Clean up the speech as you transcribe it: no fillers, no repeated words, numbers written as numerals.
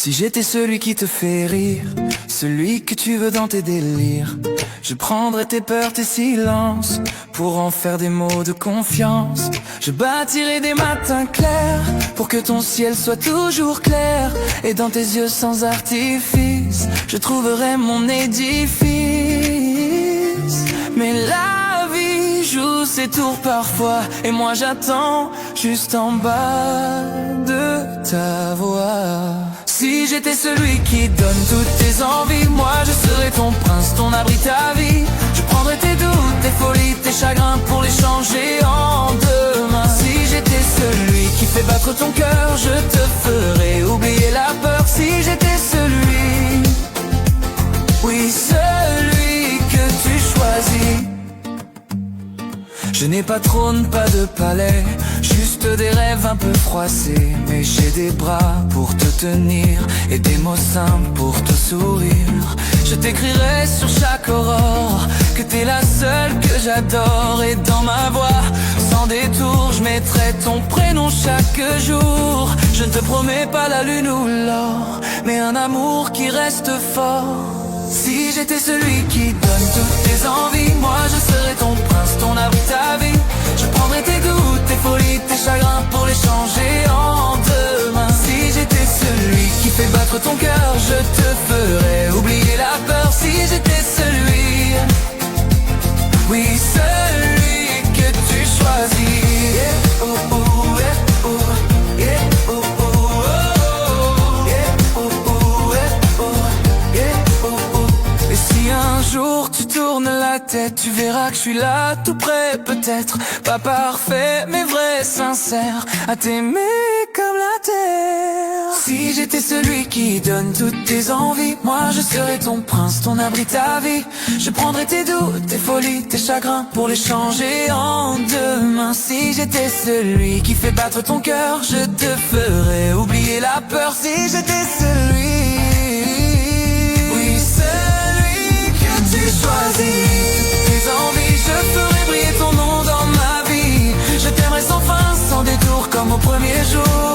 Si j'étais celui qui te fait rire, celui que tu veux dans tes délires, je prendrais tes peurs, tes silences, pour en faire des mots de confiance. Je bâtirais des matins clairs, pour que ton ciel soit toujours clair. Et dans tes yeux sans artifice, je trouverai mon édifice. Mais la vie joue ses tours parfois, et moi j'attends juste en bas de ta voix. Si j'étais celui qui donne toutes tes envies, moi je serais ton prince, ton abri, ta vie. Je prendrais tes doutes, tes folies, tes chagrins pour les changer en demain. Si j'étais celui qui fait battre ton cœur, je te ferais oublier la peur. Si j'étais celui, oui celui que tu choisis. Je n'ai pas de trône, pas de palais, juste des rêves un peu froissés. Mais j'ai des bras pour te tenir et des mots simples pour te sourire. Je t'écrirai sur chaque aurore que t'es la seule que j'adore. Et dans ma voix, sans détour, je mettrai ton prénom chaque jour. Je ne te promets pas la lune ou l'or, mais un amour qui reste fort. Si j'étais celui qui donne toutes tes envies, moi je serais ton prince, ton abri, ta vie. Je prendrais tes doutes, tes folies, tes chagrins pour les changer en demain. Si j'étais celui qui fait battre ton cœur, je te ferais oublier la peur. Si j'étais celui, oui celui que tu choisis. Yeah, oh, oh, yeah, oh, yeah, oh, oh, oh, yeah, oh, oh, yeah, oh, yeah, oh, oh. Et si un jour tu tournes la tête, tu verras que je suis là tout près, peut-être pas parfait mais vrai, sincère, à t'aimer comme la terre. Si j'étais celui qui donne toutes tes envies, moi je serais ton prince, ton abri, ta vie. Je prendrais tes doutes, tes folies, tes chagrins pour les changer en demain. Si j'étais celui qui fait battre ton cœur, je te ferais oublier la peur. Si j'étais celui, choisis tes envies, je ferai briller ton nom dans ma vie. Je t'aimerai sans fin, sans détour, comme au premier jour.